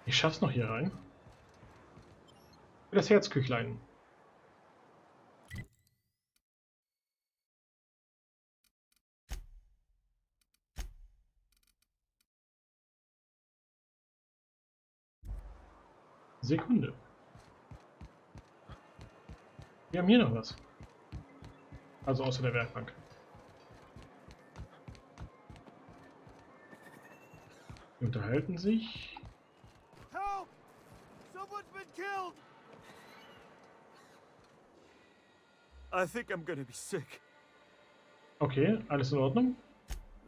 Ich schaff's noch hier rein. Für das Herzküchlein. Sekunde. Wir haben hier noch was. Also außer der Werkbank. Die unterhalten sich. Help! Someone's been killed! I think I'm gonna be sick. Okay, alles in Ordnung?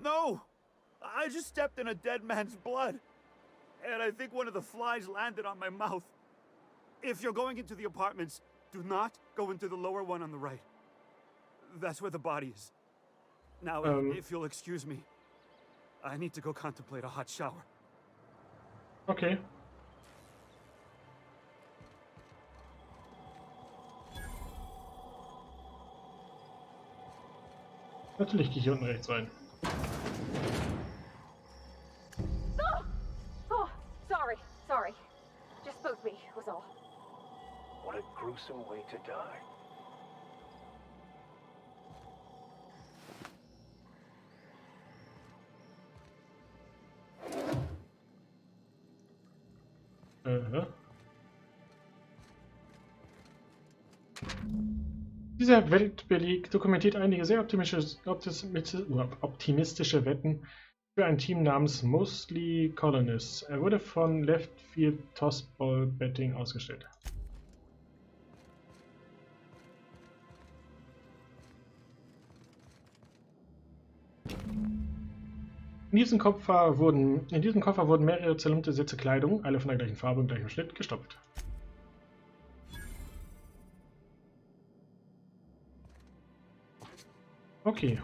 No! I just stepped in a dead man's blood. And I think one of the flies landed on my mouth. If you're going into the apartments, do not go into the lower one on the right. That's where the body is. Now, if you'll excuse me, I need to go contemplate a hot shower. Okay. Natürlich gehe ich hier unten rechts rein. Oh, sorry. Just spoke me, was all. What a gruesome way to die. Dieser Weltbeleg dokumentiert einige sehr optimistische Wetten für ein Team namens Mostly Colonists. Er wurde von Left Field Tossball Betting ausgestellt. In diesem Koffer wurden mehrere zerlumpte Sätze Kleidung, alle von der gleichen Farbe und gleichem Schnitt, gestopft. Okay.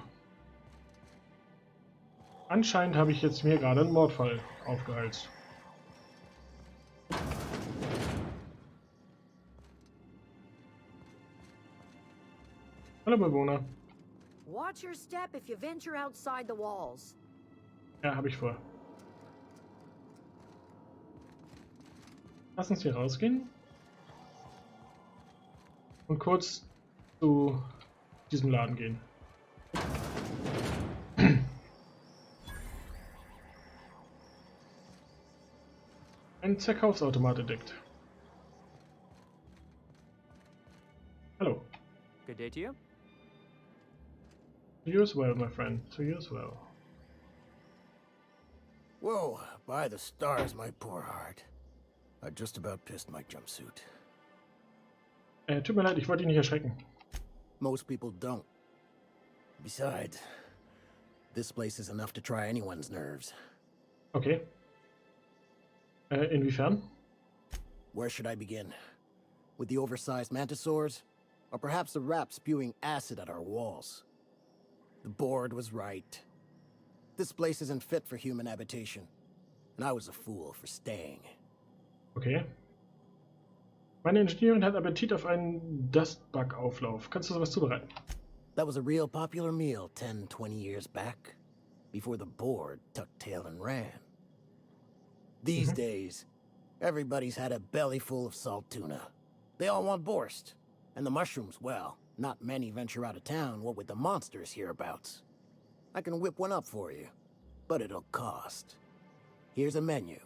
Anscheinend habe ich jetzt mir gerade einen Mordfall aufgehalst. Hallo Bewohner. Watch your step if you venture outside the walls. Ja, habe ich vor. Lass uns hier rausgehen. Und kurz zu diesem Laden gehen. Ein Verkaufsautomat entdeckt. Hallo. Good day to you. To you as well, my friend. To you as well. Whoa, by the stars, my poor heart. I just about pissed my jumpsuit. Tut mir leid, ich wollte ihn nicht erschrecken. Most people don't. Besides, this place is enough to try anyone's nerves. Okay. Inwiefern? Where should I begin? With the oversized mantisaurs? Or perhaps the rat spewing acid at our walls? The board was right. This place isn't fit for human habitation. And I was a fool for staying. Okay. Meine Ingenieurin hat Appetit auf einen Dustbug-Auflauf. Kannst du sowas zubereiten? That was a real popular meal 10, 20 years back. Before the board tucked tail and ran. These days, everybody's had a belly full of salt tuna. They all want borscht. And the mushrooms, well, not many venture out of town, what with the monsters hereabouts. I can whip one up for you, but it'll cost. Here's a menu.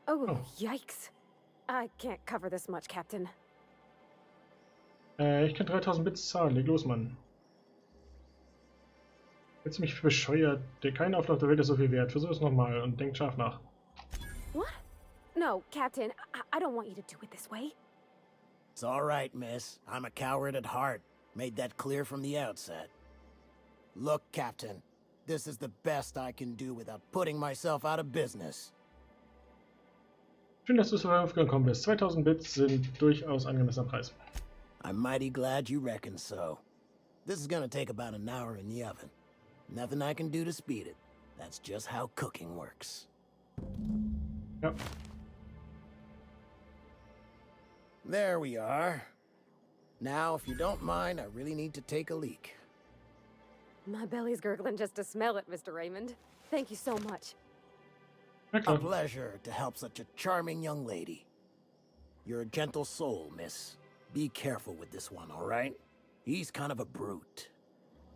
Oh, yikes. I can't cover this much, Captain. Ich kann 3000 Bits zahlen. Leg los, Mann. Willst du mich für bescheuert? Kein Auflauf der Welt ist so viel wert. Versuch es nochmal und denk scharf nach. What? No, Captain, I don't want you to do it this way. It's all right, miss. I'm a coward at heart. Made that clear from the outset. Look, Captain, this is the best I can do without putting myself out of business. Schön, dass du zur Verfügung gekommen bist. 2000 Bits sind durchaus angemessener Preis. I'm mighty glad you reckon so. This is gonna take about an hour in the oven. Nothing I can do to speed it. That's just how cooking works. Ja. There we are. Now, if you don't mind, I really need to take a leak. My belly's gurgling just to smell it, Mr. Raymond. Thank you so much. Na A klar. pleasure to help such a charming young lady. You're a gentle soul, miss. Be careful with this one, all right? He's kind of a brute.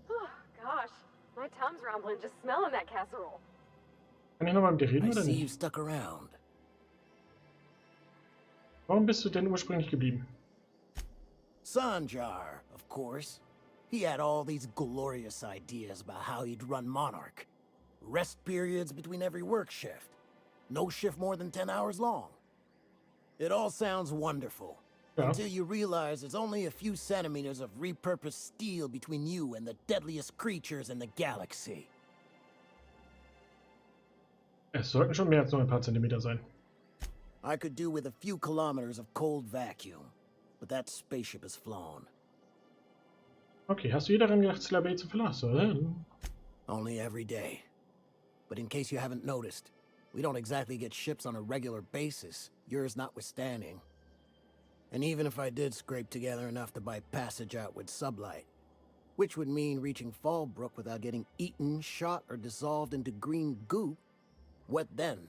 Oh, gosh. My tum's rumbling just smelling that casserole. Kann ich nochmal mit dir reden I oder see you nicht? stuck around. Warum bist du denn ursprünglich geblieben? Sanjar, of course. He had all these glorious ideas about how he'd run Monarch. Rest periods between every work shift. No shift more than 10 hours long. It all sounds wonderful. Ja. Until you realize there's only a few centimeters of repurposed steel between you and the deadliest creatures in the galaxy. Es sollten schon mehr als nur ein paar Zentimeter sein. I could do with a few kilometers of cold vacuum, but that spaceship is flown. Okay, hast du je daran gedacht, Slabay zu verlassen, oder? Only every day. But in case you haven't noticed, we don't exactly get ships on a regular basis, yours notwithstanding. And even if I did scrape together enough to buy passage out with sublight, which would mean reaching Fallbrook without getting eaten, shot, or dissolved into green goop, what then?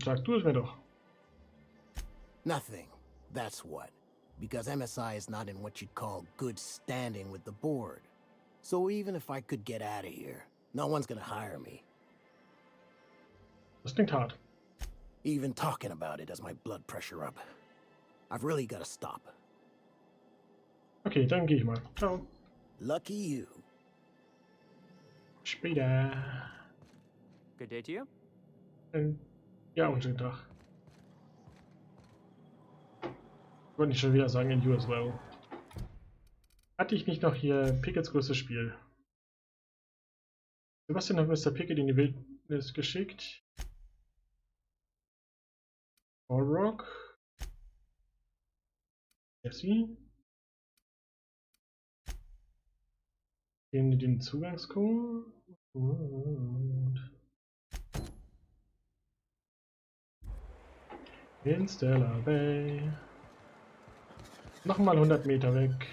Sag du es mir doch. Nothing. That's what. Because MSI is not in what you'd call good standing with the board. So even if I could get out of here, no one's gonna hire me. Das klingt hart. Even talking about it has my blood pressure up. I've really gotta stop. Okay, dann gehe ich mal. Ciao. Lucky you. Später. Good day to you. Ja, und schönen Tag. Ich wollte nicht schon wieder sagen, in you as well. Hatte ich nicht noch hier Pickets größtes Spiel? Sebastian hat Mr. Pickett in die Wildnis geschickt. Rock. Jesse. Den Zugangscode. In Stellar Bay. Nochmal 100 Meter weg.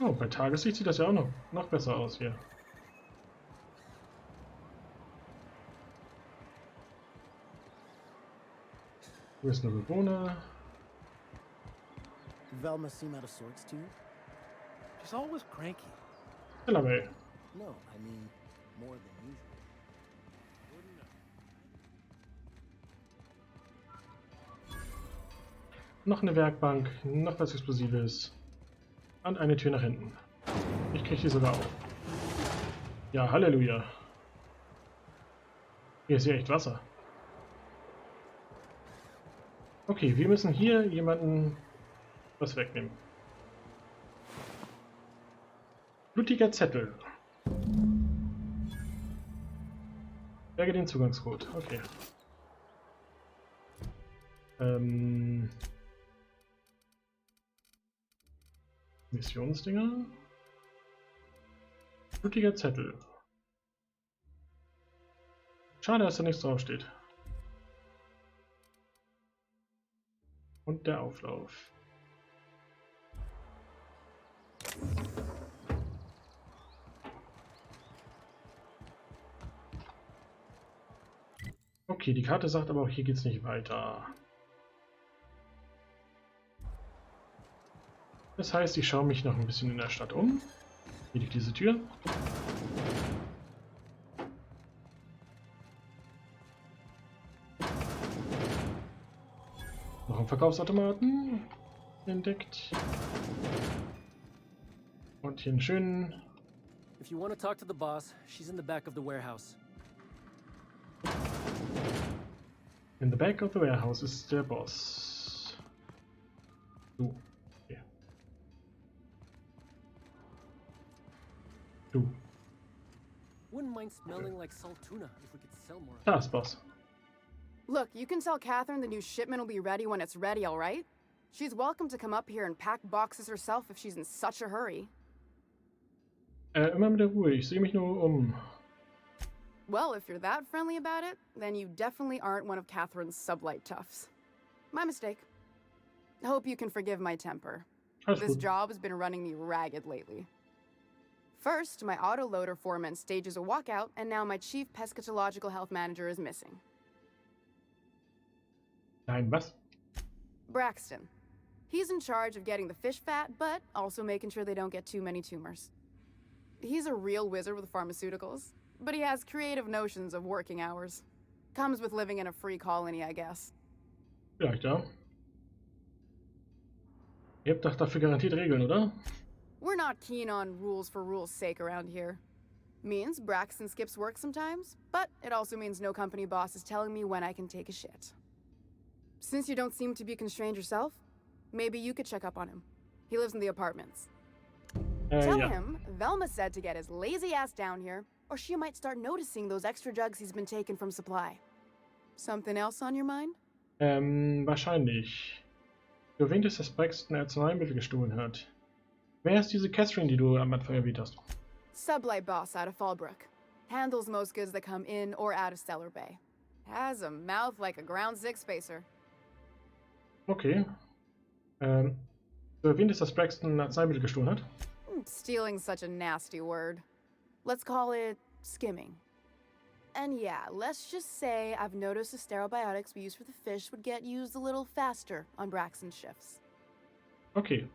Oh, bei Tageslicht sieht das ja auch noch besser aus hier. Wo ist ein Bewohner? Velma seem out of sorts to you? She's always cranky. Stellar Bay. No, I mean more than usual. Noch eine Werkbank, noch was Explosives. Und eine Tür nach hinten. Ich kriege die sogar auf. Ja, Halleluja. Hier ist ja echt Wasser. Okay, wir müssen hier jemanden was wegnehmen. Blutiger Zettel. Berge den Zugangscode. Okay. Missionsdinger. Blutiger Zettel. Schade, dass da nichts draufsteht. Und der Auflauf. Okay, die Karte sagt aber auch, hier geht's nicht weiter. Das heißt, ich schaue mich noch ein bisschen in der Stadt um. Hier liegt diese Tür. Noch ein Verkaufsautomaten entdeckt. Und hier einen schönen. If you want to talk to the boss, she's in the back of the warehouse. In the back of the warehouse ist der Boss. Du. Okay. Du. Wouldn't mind smelling like salt tuna if we could sell more. Da ist Boss. Look, you can tell Catherine the new shipment will be ready when it's ready, all right? She's welcome to come up here and pack boxes herself if she's in such a hurry. Immer mit der Ruhe, ich sehe mich nur um. Well, if you're that friendly about it, then you definitely aren't one of Catherine's sublight toughs. My mistake. Hope you can forgive my temper. Alles This gut. job has been running me ragged lately. First, my autoloader foreman stages a walkout, and now my chief pescatological health manager is missing. Nein, was? Braxton. He's in charge of getting the fish fat, but also making sure they don't get too many tumors. He's a real wizard with pharmaceuticals, but he has creative notions of working hours. Comes with living in a free colony, I guess. Vielleicht, ja. Ihr habt doch dafür garantiert Regeln, oder? We're not keen on rules for rules' sake around here. Means Braxton skips work sometimes, but it also means no company boss is telling me when I can take a shit. Since you don't seem to be constrained yourself, maybe you could check up on him. He lives in the apartments. Tell Ja. him Velma said to get his lazy ass down here, or she might start noticing those extra jugs he's been taking from supply. Something else on your mind? Wahrscheinlich. Du erwähntest, dass Braxton Arzneimittel gestohlen hat. Wer ist diese Catherine, die du am Anfang erwähnt hast? Sublight boss out of Fallbrook. Handles most goods that come in or out of Stellar Bay. Has a mouth like a ground six spacer. Okay. Du erwähntest, dass Braxton Arzneimittel gestohlen hat? Stealing's such a nasty word. Let's call it skimming. And yeah, let's just say I've noticed the sterile biotics we use for the fish would get used a little faster on Braxton's shifts. Okay.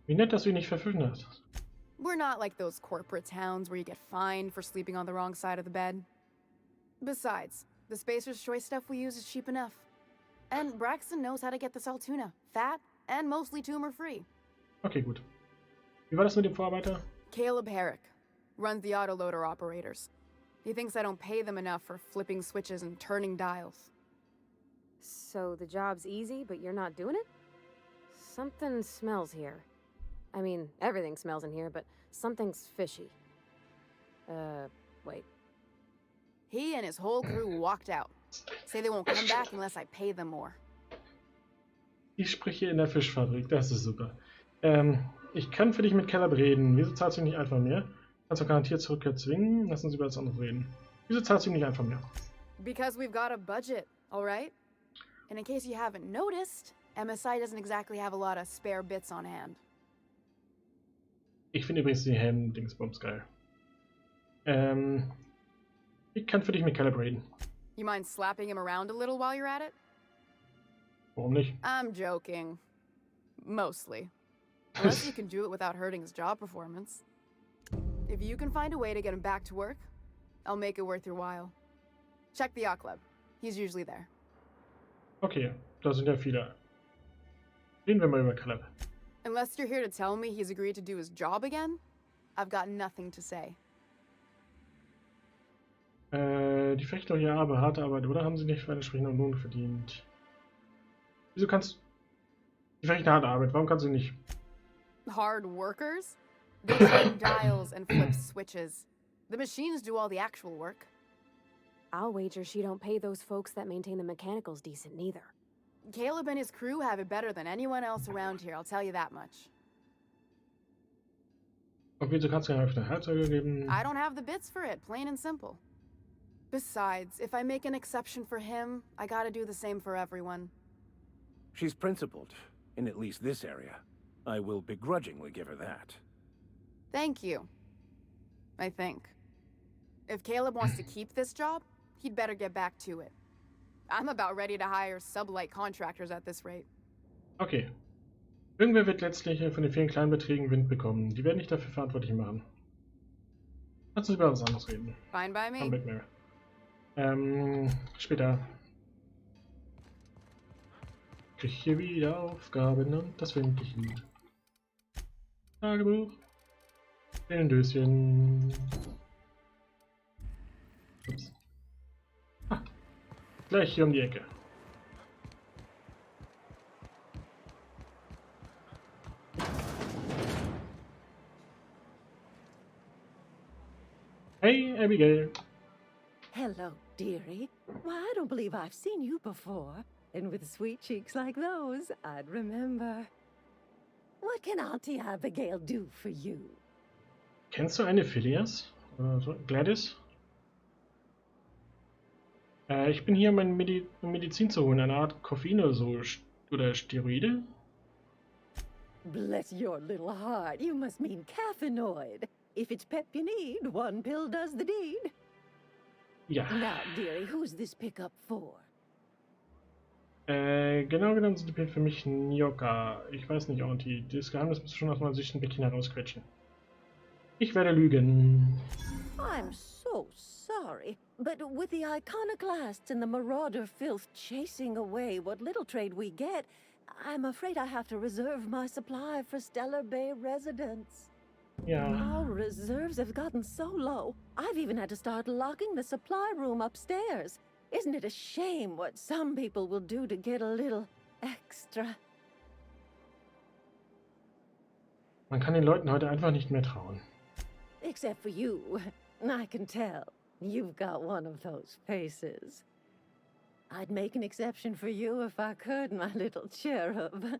Wie nett, dass du ihn nicht verfügen hast. We're not like those corporate towns where you get fined for sleeping on the wrong side of the bed. Besides, the Spacer's Choice stuff we use is cheap enough. And Braxton knows how to get the salt tuna, fat and mostly tumor-free. Okay, gut. Wie war das mit dem Vorarbeiter? Caleb Herrick runs the autoloader operators. He thinks I don't pay them enough for flipping switches and turning dials. So the job's easy, but you're not doing it? Something smells here. I mean, everything smells in here, but something's fishy. Wait. He and his whole crew walked out. Say they won't come back unless I pay them more. Ich spreche in der Fischfabrik, das ist super. Ich kann für dich mit Caleb reden. Wieso zahlst du nicht einfach mehr? Kannst du garantiert Zurückkehr zwingen? Lass uns über das andere reden. Wieso zahlst du nicht einfach mehr? Because we've got a budget, all right? And in case you haven't noticed, MSI doesn't exactly have a lot of spare bits on hand. Ich finde übrigens die Helm-Dingsbums geil. Ich kann für dich mit Caleb reden. You mind slapping him around a little while you're at it? Warum nicht? I'm joking. Mostly. Unless you can do it without hurting his job performance. If you can find a way to get him back to work, I'll make it worth your while. Check the yacht club. He's usually there. Okay, da sind ja viele. Reden wir mal über Caleb. Unless you're here to tell me he's agreed to do his job again, I've got nothing to say. Die Fechter hier aber harte Arbeit, oder? Haben sie nicht für einen entsprechenden Lohn verdient? Wieso kannst die Fechter harte Arbeit, warum kannst du nicht? Hard workers? They turn dials and flip switches. The machines do all the actual work. I'll wager she don't pay those folks that maintain the mechanicals decent neither. Caleb and his crew have it better than anyone else around here, I'll tell you that much. Und wieso kannst du mir eine Herzöge geben? I don't have the bits for it, plain and simple. Besides, if I make an exception for him, I gotta do the same for everyone. She's principled, in at least this area. I will begrudgingly give her that. Thank you. I think. If Caleb wants to keep this job, he'd better get back to it. I'm about ready to hire sublight contractors at this rate. Okay. Irgendwer wird letztlich von den vielen kleinen Beträgen Wind bekommen. Die werden nicht dafür verantwortlich machen. Lass uns über was anderes reden. Fine by me. Come back mehr. Später. Krieg hier wieder Aufgaben und das finde ich gut. Tagebuch. Den Döschen. Ups. Ah, gleich hier um die Ecke. Hey, Abigail. Hello, dearie. Why, I don't believe I've seen you before. And with sweet cheeks like those, I'd remember. What can Auntie Abigail do for you? Kennst du eine Phileas? Gladys? Ich bin hier, um meine Medizin zu holen. Eine Art Koffein oder so. Oder Steroide? Bless your little heart. You must mean caffeinoid. If it's pep you need, one pill does the deed. Ja. Now, dearie, who's this pickup for? Genau genommen sind die Pillen für mich Nyoka. Ich weiß nicht, Auntie. Das Geheimnis musst du schon aus meiner Sicht ein bisschen herausquetschen. Ich werde lügen. I'm so sorry, but with the iconoclasts and the marauder filth chasing away what little trade we get, I'm afraid I have to reserve my supply for Stellar Bay residents. Ja. Our reserves have gotten so low, I've even had to start locking the supply room upstairs. Isn't it a shame what some people will do to get a little extra? Man kann den Leuten heute einfach nicht mehr trauen. Except for you. I can tell. You've got one of those faces. I'd make an exception for you if I could, my little cherub.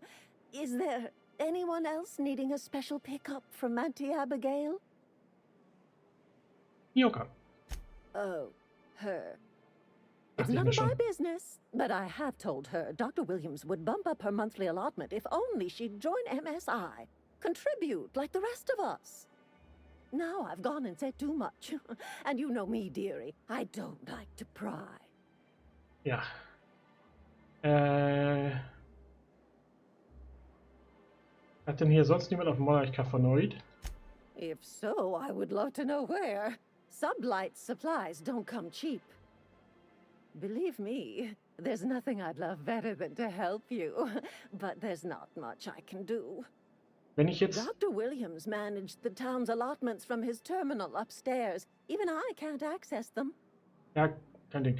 Is there anyone else needing a special pickup from Auntie Abigail? Nyoka. Oh, her. It's none of my business, but I have told her Dr. Williams would bump up her monthly allotment if only she'd join MSI. Contribute like the rest of us. Now I've gone and said too much. And you know me, dearie. I don't like to pry. Ja. Hat denn hier sonst niemand auf Monarch verneuert? If so, I would love to know where. Sublight supplies don't come cheap. Believe me, there's nothing I'd love better than to help you. But there's not much I can do. Wenn ich jetzt... Dr. Williams managed the town's allotments from his terminal upstairs. Even I can't access them. Ja, kein Ding.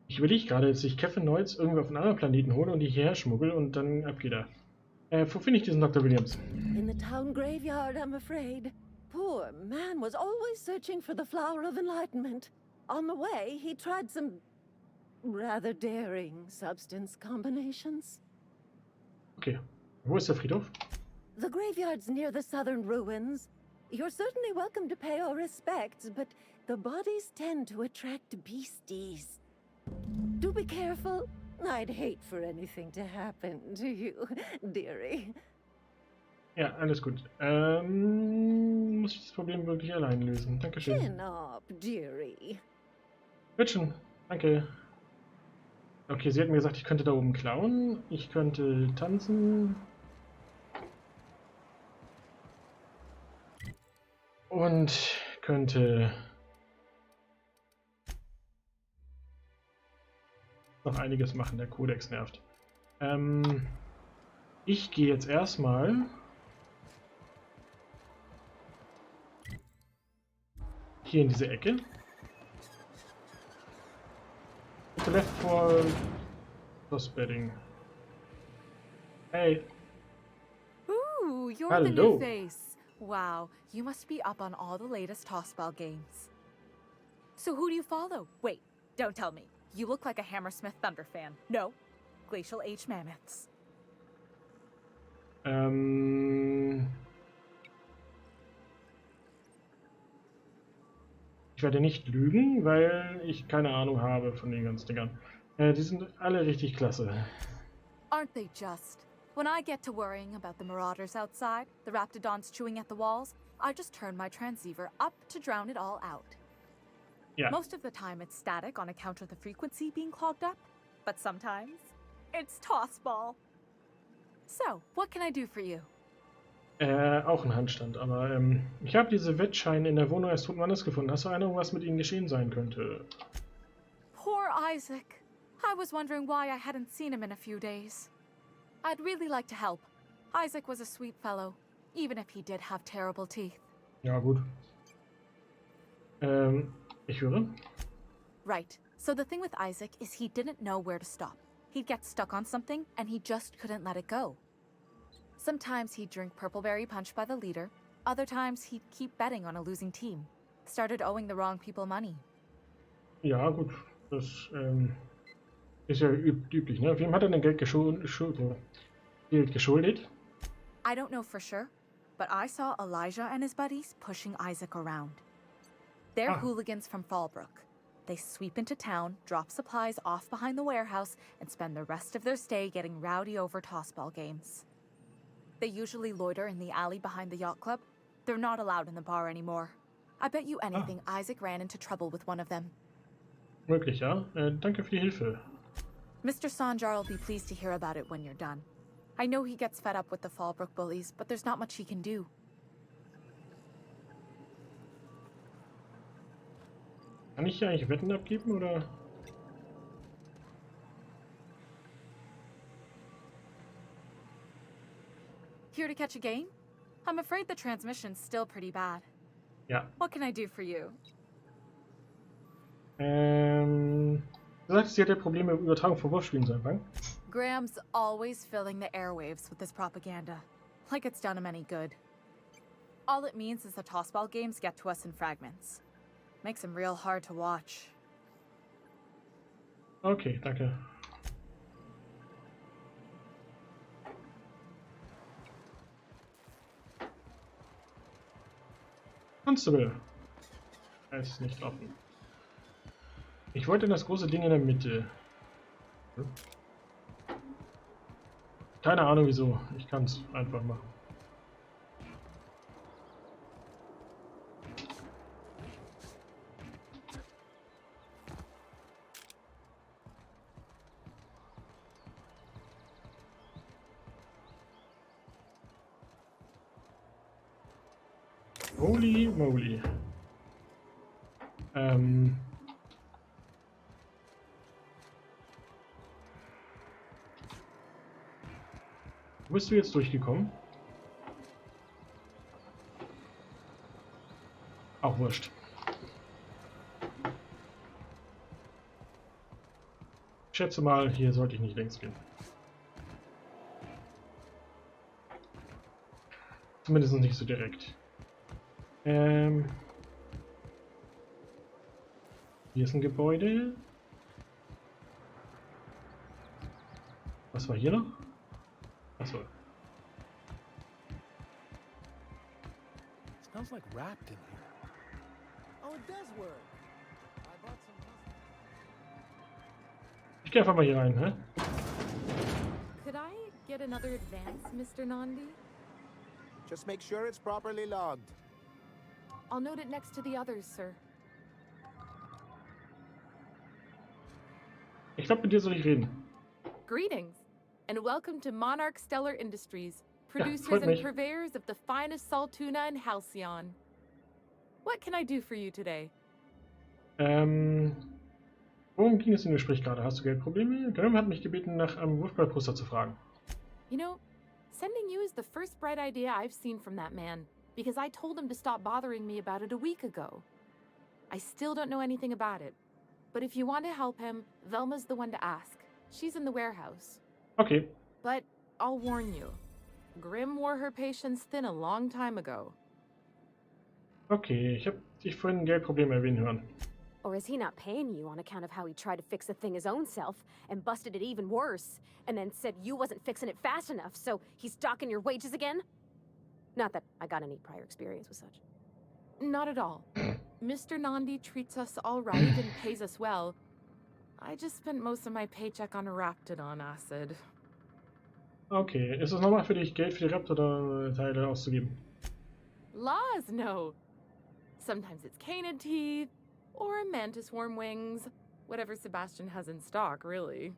Ich überlege gerade, dass ich Kevin Neutz irgendwo auf einen anderen Planeten hole und die hierher schmuggel und dann ab geht er. Wo finde ich diesen Dr. Williams? In the town graveyard, I'm afraid. Poor man was always searching for the flower of enlightenment. On the way, he tried some rather daring substance combinations. Okay. Wo ist der Friedhof? The graveyard's near the southern ruins. You're certainly welcome to pay our respects, but the bodies tend to attract beasties. Do be careful. I'd hate for anything to happen to you, dearie. Ja, alles gut. Muss ich das Problem wirklich allein lösen? Dankeschön. Chin up, dearie. Wird schon. Danke. Okay, sie hat mir gesagt, ich könnte da oben klauen. Ich könnte tanzen. Und könnte... noch einiges machen, der Kodex nervt. Ich gehe jetzt erstmal hier in diese Ecke. Left for Crossbedding. Hey. Ooh, you're Hello. the new face. Wow, you must be up on all the latest tossball games. So who do you follow? Wait, don't tell me. You look like a Hammersmith Thunder fan. No, Glacial H Mammoths. Ich werde nicht lügen, weil ich keine Ahnung habe von den ganzen Dingern. Die sind alle richtig klasse. Aren't they just? When I get to worrying about the marauders outside, the raptidons chewing at the walls, I just turn my transceiver up to drown it all out. Yeah. Most of the time it's static on account of the frequency being clogged up, but sometimes it's tossball. So, what can I do for you? Auch ein Handstand, aber ich habe diese Wettscheine in der Wohnung eines toten Mannes gefunden. Hast du Ahnung, was mit ihnen geschehen sein könnte? Poor Isaac. I was wondering why I hadn't seen him in a few days. I'd really like to help. Isaac was a sweet fellow, even if he did have terrible teeth. Ja, gut. Ich höre. Right. So the thing with Isaac is he didn't know where to stop. He'd get stuck on something, and he just couldn't let it go. Sometimes he'd drink purpleberry punch by the liter. Other times he'd keep betting on a losing team. Started owing the wrong people money. Ja, gut. Das ist ja üblich, ne? Wem hat er denn Geld geschuldet? I don't know for sure, but I saw Elijah and his buddies pushing Isaac around. They're hooligans from Fallbrook. They sweep into town, drop supplies off behind the warehouse, and spend the rest of their stay getting rowdy over tossball games. They usually loiter in the alley behind the yacht club. They're not allowed in the bar anymore. I bet you anything Isaac ran into trouble with one of them. Möglich, ja. Danke für die Hilfe. Mr. Sanjar will be pleased to hear about it when you're done. I know he gets fed up with the Fallbrook bullies, but there's not much he can do. Kann ich hier eigentlich Wetten abgeben, oder? Here to catch a game? I'm afraid the transmission's still pretty bad. Ja. What can I do for you? Du sagst, sie hat ja Probleme mit Übertragung von Wurfspielen zu Anfang. Graham's always filling the airwaves with this propaganda. Like it's done him any good. All it means is the tossball games get to us in fragments. Makes them real hard to watch. Okay, danke. Constable. Er ist nicht offen. Ich wollte das große Ding in der Mitte. Hm? Keine Ahnung wieso. Ich kann es einfach machen. Holy moly. Wo bist du jetzt durchgekommen? Auch wurscht. Ich schätze mal, hier sollte ich nicht längs gehen. Zumindest nicht so direkt. Hier ist ein Gebäude. Was war hier noch? Achso. Smells like wrapped in here. Oh, it does work. I bought some. Ich gehe einfach mal hier rein, hä? Could I get another advance, Mr. Nandi? Just make sure it's properly logged. I'll note it next to the others, sir. Ich glaube, mit dir soll ich reden. Greetings, and welcome to Monarch Stellar Industries, producers freut and mich. purveyors of the finest salt tuna in Halcyon. What can I do for you today? Worum ging es in dem Gespräch gerade? Hast du Geldprobleme? Graham hat mich gebeten, nach einem Wurfballposter zu fragen. You know, sending you is the first bright idea I've seen from that man, because I told him to stop bothering me about it a week ago. I still don't know anything about it, but if you want to help him, Velma's the one to ask. She's in the warehouse. Okay. But I'll warn you, Grimm wore her patience thin a long time ago. Okay, ich habe dich vorhin ein Geldproblem erwähnen hören. Or is he not paying you on account of how he tried to fix the thing his own self and busted it even worse, and then said you wasn't fixing it fast enough, so he's docking your wages again? Not that I got any prior experience with such. Not at all. Mr. Nandi treats us all right and pays us well. I just spent most of my paycheck on Raptidon acid. Okay, ist es normal für dich, Geld für die Raptor-Teile auszugeben? Laws, no. Sometimes it's canid teeth, or mantis worm wings. Whatever Sebastian has in stock, really.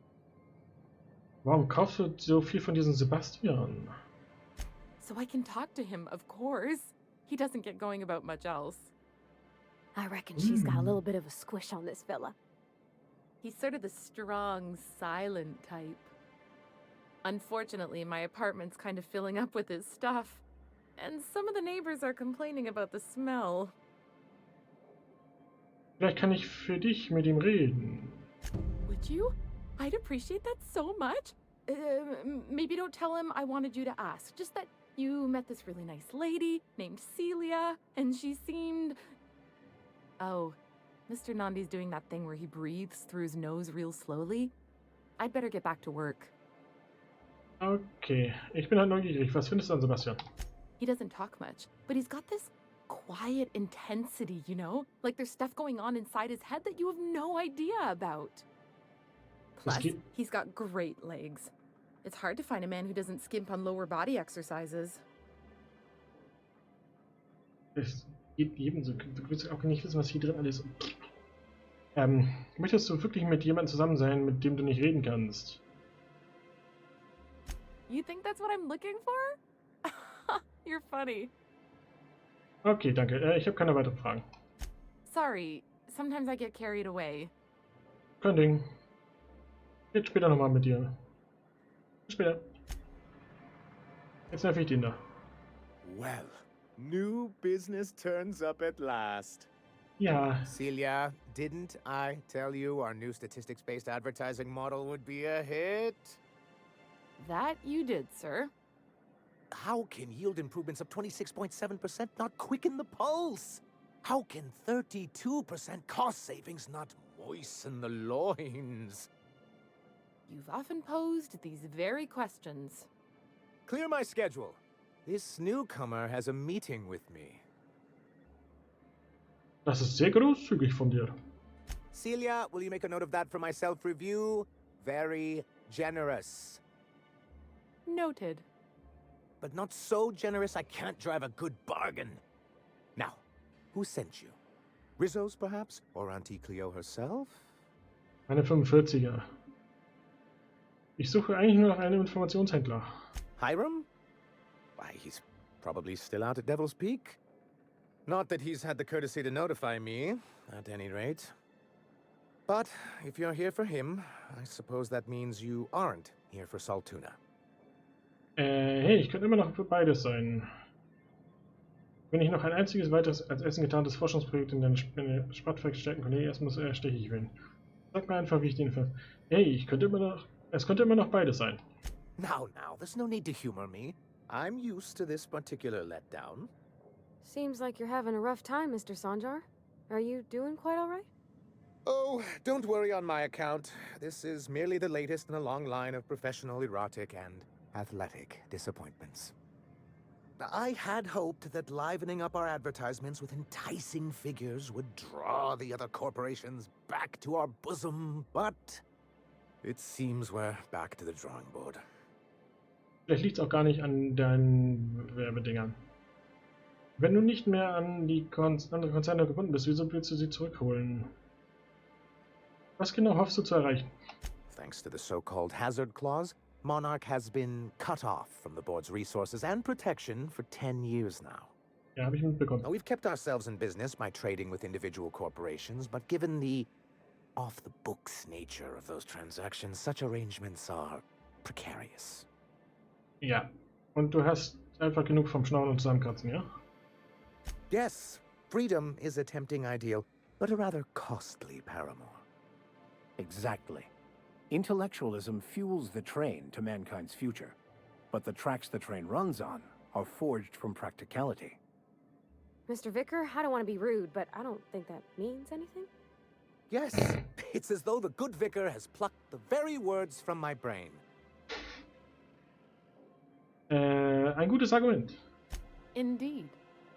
Warum kaufst du so viel von diesem Sebastian? So I can talk to him, of course. He doesn't get going about much else. I reckon she's got a little bit of a squish on this fella. He's sort of the strong, silent type. Unfortunately, my apartment's kind of filling up with his stuff, and some of the neighbors are complaining about the smell. Vielleicht kann ich für dich mit ihm reden. Would you? I'd appreciate that so much. Maybe don't tell him I wanted you to ask. Just that you met this really nice lady named Celia, and she seemed... Oh, Mr. Nandi's doing that thing where he breathes through his nose real slowly. I'd better get back to work. Okay, ich bin halt neugierig. Was findest du an Sebastian? He doesn't talk much, but he's got this quiet intensity, you know? Like there's stuff going on inside his head that you have no idea about. Plus, he's got great legs. It's hard to find a man who doesn't skimp on lower body exercises. Es geht jedem so. Du willst auch nicht wissen, was hier drin alles ist. Möchtest du wirklich mit jemandem zusammen sein, mit dem du nicht reden kannst? You think that's what I'm looking for? You're funny. Okay, danke. Ich habe keine weiteren Fragen. Sorry, sometimes I get carried away. Kein Ding. Jetzt später nochmal mit dir. Bis später. Jetzt nerv ich den da. Well, new business turns up at last. Ja. Celia, didn't I tell you our new statistics-based advertising model would be a hit? That you did, sir. How can yield improvements of 26.7% not quicken the pulse? How can 32% cost savings not moisten the loins? You've often posed these very questions. Clear my schedule. This newcomer has a meeting with me. Das ist sehr großzügig von dir. Celia, will you make a note of that for my self-review? Very generous. Noted. But not so generous I can't drive a good bargain. Now, who sent you? Rizzo's, perhaps? Or Auntie Cleo herself? Eine 45er. Ich suche eigentlich nur nach einem Informationshändler. Hiram? Why, he's probably still out at Devil's Peak. Not that he's had the courtesy to notify me, at any rate. But if you're here for him, I suppose that means you aren't here for Saltuna. Hey, ich könnte immer noch für beides sein. Wenn ich noch ein einziges weiteres als Essen getarntes Forschungsprojekt in deine Spattwerk stecken kann, erst muss er stechig werden. Sag mir einfach, wie ich den ver... Hey, es könnte immer noch beides sein. Now, there's no need to humor me. I'm used to this particular letdown. Seems like you're having a rough time, Mr. Sanjar. Are you doing quite all right? Oh, don't worry on my account. This is merely the latest in a long line of professional erotic and athletic disappointments. I had hoped that livening up our advertisements with enticing figures would draw the other corporations back to our bosom, but it seems we're back to the drawing board. Vielleicht liegt es auch gar nicht an deinen Werbedingern. Wenn du nicht mehr an die anderen Konzerne gebunden bist, wieso willst du sie zurückholen? Was genau hoffst du zu erreichen? Thanks to the so-called hazard clause, Monarch has been cut off from the board's resources and protection for 10 years now. Ja, habe ich mitbekommen. We've kept ourselves in business by trading with individual corporations, but given the off-the-books nature of those transactions, such arrangements are precarious. Ja, und du hast einfach genug vom Schnauen und Zusammenkratzen, ja? Yes, freedom is a tempting ideal, but a rather costly paramour. Exactly. Intellectualism fuels the train to mankind's future, but the tracks the train runs on are forged from practicality. Mr. Vicar, I don't want to be rude, but I don't think that means anything. Yes, it's as though the good vicar has plucked the very words from my brain. Ein gutes Argument. Indeed.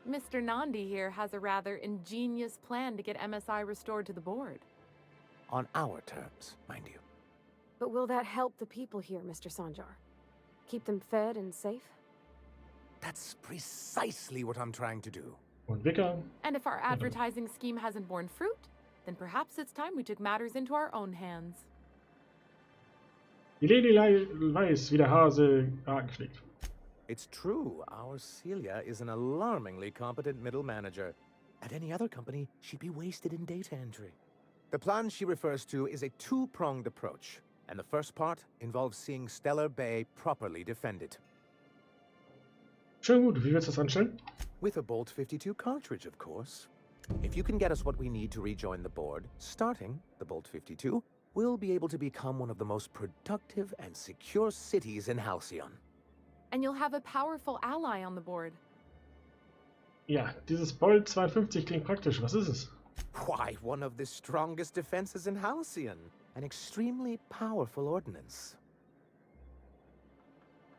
Mr. Nandi here has a rather ingenious plan to get MSI restored to the board. On our terms, mind you. But will that help the people here, Mr. Sanjar? Keep them fed and safe? That's precisely what I'm trying to do. Und Vicar. And if our advertising scheme hasn't borne fruit, then perhaps it's time we took matters into our own hands. Die Lady weiß, wie der Hase Haken schlägt. It's true, our Celia is an alarmingly competent middle manager. At any other company, she'd be wasted in data entry. The plan she refers to is a two-pronged approach, and the first part involves seeing Stellar Bay properly defended. Schön gut, wie willst du das anstellen? With a Bolt 52 cartridge, of course. If you can get us what we need to rejoin the board, starting the Bolt 52, we'll be able to become one of the most productive and secure cities in Halcyon. And you'll have a powerful ally on the board. Ja, dieses Bolt 52 klingt praktisch. Was ist es? Why, one of the strongest defenses in Halcyon. An extremely powerful ordnance.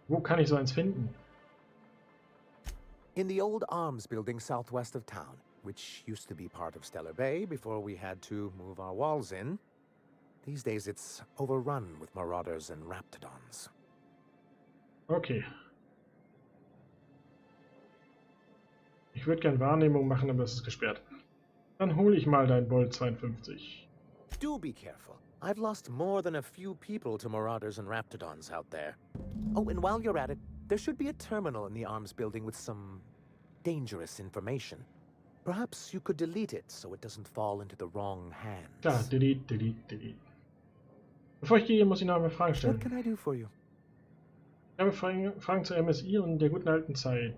Wo kann ich so eins finden? In the old arms building southwest of town, which used to be part of Stellar Bay before we had to move our walls in. These days it's overrun with marauders and raptidons. Okay. Ich würde gern Wahrnehmung machen, aber es ist gesperrt. Dann hole ich mal dein Bolt 52. Do be careful. I've lost more than a few people to marauders and raptidons out there. Oh, and while you're at it, there should be a terminal in the arms building with some dangerous information. Perhaps you could delete it so it doesn't fall into the wrong hands. Klar, delete, delete, delete. Bevor ich gehe, muss ich noch einmal Fragen stellen. What can I do for you? Ich habe Fragen zur MSI und der guten alten Zeit.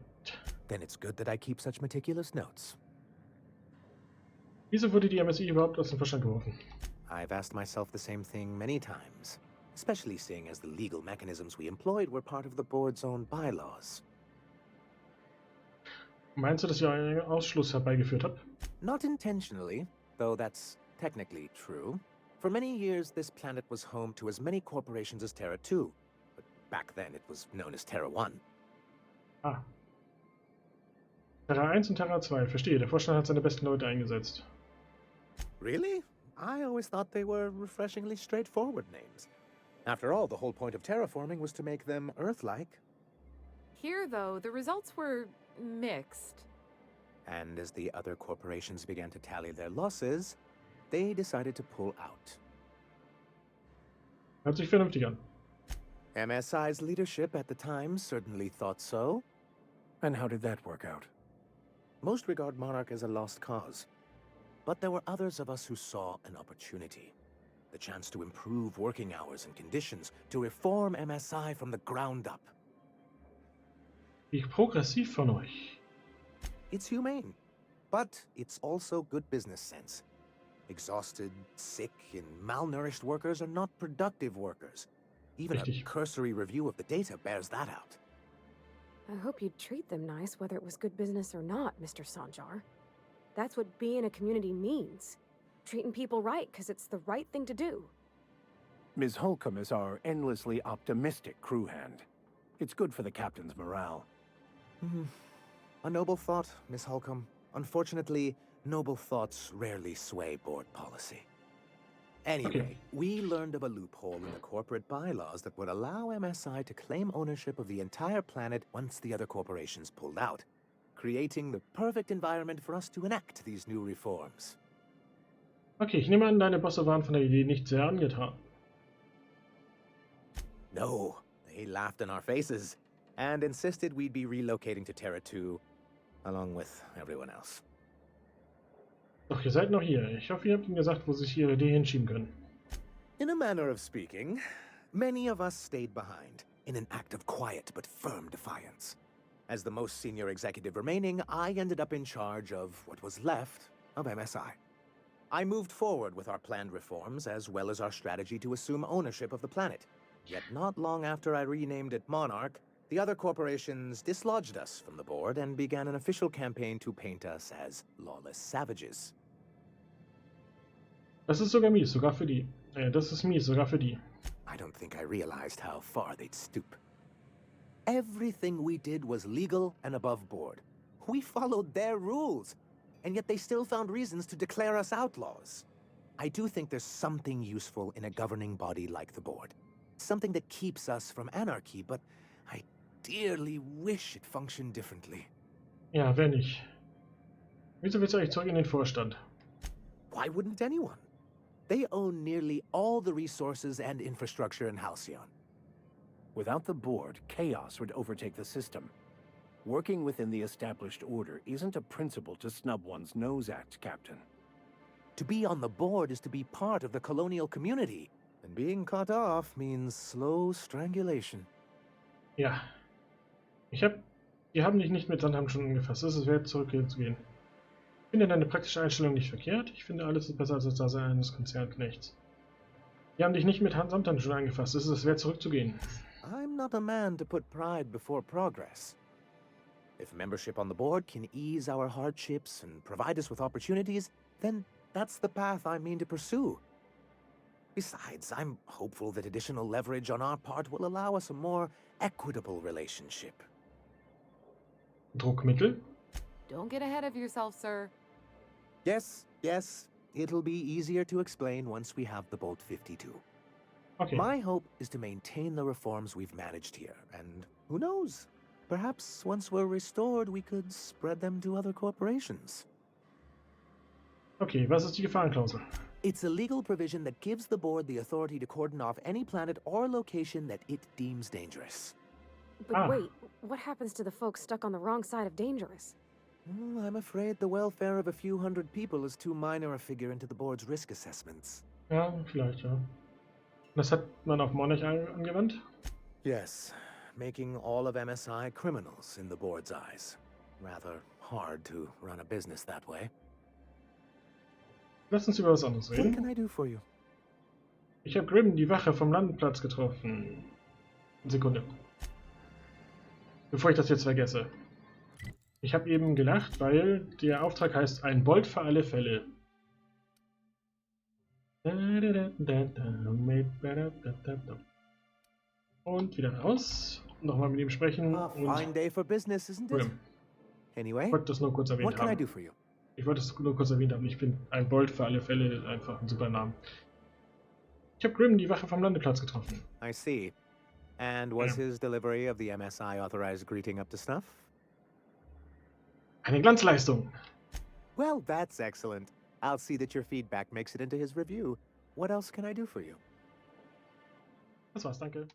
Then it's good that I keep such meticulous notes. Wieso wurde die MSI überhaupt aus dem Verstand geworfen? I've asked myself the same thing many times, especially seeing as the legal mechanisms we employed were part of the board's own bylaws. Meinst du, dass ihr einen Ausschluss herbeigeführt habt? Not intentionally, though that's technically true. For many years, this planet was home to as many corporations as Terra 2, but back then it was known as Terra 1. Ah. Terra 1 und Terra 2, verstehe. Der Vorstand hat seine besten Leute eingesetzt. Really? I always thought they were refreshingly straightforward names. After all, the whole point of terraforming was to make them Earth-like. Here, though, the results were mixed. And as the other corporations began to tally their losses, they decided to pull out. Hört sich vernünftig an. MSI's leadership at the time certainly thought so. And how did that work out? Most regard Monarch as a lost cause. But there were others of us who saw an opportunity. The chance to improve working hours and conditions, to reform MSI from the ground up. Wie progressiv von euch. It's humane, but it's also good business sense. Exhausted, sick, and malnourished workers are not productive workers. Even a cursory review of the data bears that out. I hope you'd treat them nice, whether it was good business or not, Mr. Sanjar. That's what being a community means. Treating people right, because it's the right thing to do. Ms. Holcomb is our endlessly optimistic crew hand. It's good for the captain's morale. A noble thought, Miss Holcomb. Unfortunately, noble thoughts rarely sway board policy. Anyway, we learned of a loophole in the corporate bylaws that would allow MSI to claim ownership of the entire planet once the other corporations pulled out, creating the perfect environment for us to enact these new reforms. Okay, ich nehme an, deine Bosse waren von der Idee nicht sehr angetan. No, they laughed in our faces and insisted we'd be relocating to Terra 2, along with everyone else. Doch, ihr seid noch hier. Ich hoffe, ihr habt ihnen gesagt, wo sie sich ihre Idee hinschieben können. In a manner of speaking, many of us stayed behind, in an act of quiet but firm defiance. As the most senior executive remaining, I ended up in charge of what was left of MSI. I moved forward with our planned reforms, as well as our strategy to assume ownership of the planet. Yet not long after I renamed it Monarch, the other corporations dislodged us from the board and began an official campaign to paint us as lawless savages. Das ist sogar mies, sogar für die. Das ist mies, sogar für die. I don't think I realized how far they'd stoop. Everything we did was legal and above board. We followed their rules, and yet they still found reasons to declare us outlaws. I do think there's something useful in a governing body like the board. Something that keeps us from anarchy, but I dearly wish it functioned differently. Ja, wenn nicht. Wieso willst du eigentlich zurück in den Vorstand? Why wouldn't anyone? They own nearly all the resources and infrastructure in Halcyon. Without the board, chaos would overtake the system. Working within the established order isn't a principle to snub one's nose at, Captain. To be on the board is to be part of the colonial community, and being cut off means slow strangulation. Ja. Die haben dich nicht mit Sandhandschuhen angefasst. Es ist wert, zurückzugehen. Ich finde deine praktische Einstellung nicht verkehrt. Ich finde, alles ist besser als das Dasein eines Konzernknechts. Die haben dich nicht mit Sandhandschuhen angefasst. Es ist wert, zurückzugehen. I'm not a man to put pride before progress. If membership on the board can ease our hardships and provide us with opportunities, then that's the path I mean to pursue. Besides, I'm hopeful that additional leverage on our part will allow us a more equitable relationship. Druckmittel. Don't get ahead of yourself, sir. Yes, yes. It'll be easier to explain once we have the Bolt 52. Okay. My hope is to maintain the reforms we've managed here, and who knows? Perhaps once we're restored, we could spread them to other corporations. Okay, was ist die Gefahrenklausel? It's a legal provision that gives the board the authority to cordon off any planet or location that it deems dangerous. But wait, what happens to the folks stuck on the wrong side of dangerous? Well, I'm afraid the welfare of a few hundred people is too minor a figure into the board's risk assessments. Ja, vielleicht, ja. Das hat man auf Monarch angewandt? Yes, making all of MSI criminals in the board's eyes. Rather hard to run a business that way. Lass uns über was anderes What reden. can I do for you? Ich habe Grim, die Wache vom Landeplatz, getroffen. Eine Sekunde. Bevor ich das jetzt vergesse. Ich habe eben gelacht, weil der Auftrag heißt ein Bolt für alle Fälle. Und wieder raus. Nochmal mit ihm sprechen. A fine day for business, isn't it? Grim. Anyway, Ich wollte das nur kurz erwähnt what can I haben. do for you? Ich wollte es nur kurz erwähnt haben. Ich finde ein Bolt für alle Fälle einfach ein super Name. Ich habe Grim, die Wache vom Landeplatz, getroffen. I see. And was his delivery of the MSI authorized greeting up to snuff? Eine Glanzleistung. Well, that's excellent. I'll see that your feedback makes it into his review. What else can I do for you? Das war's, danke.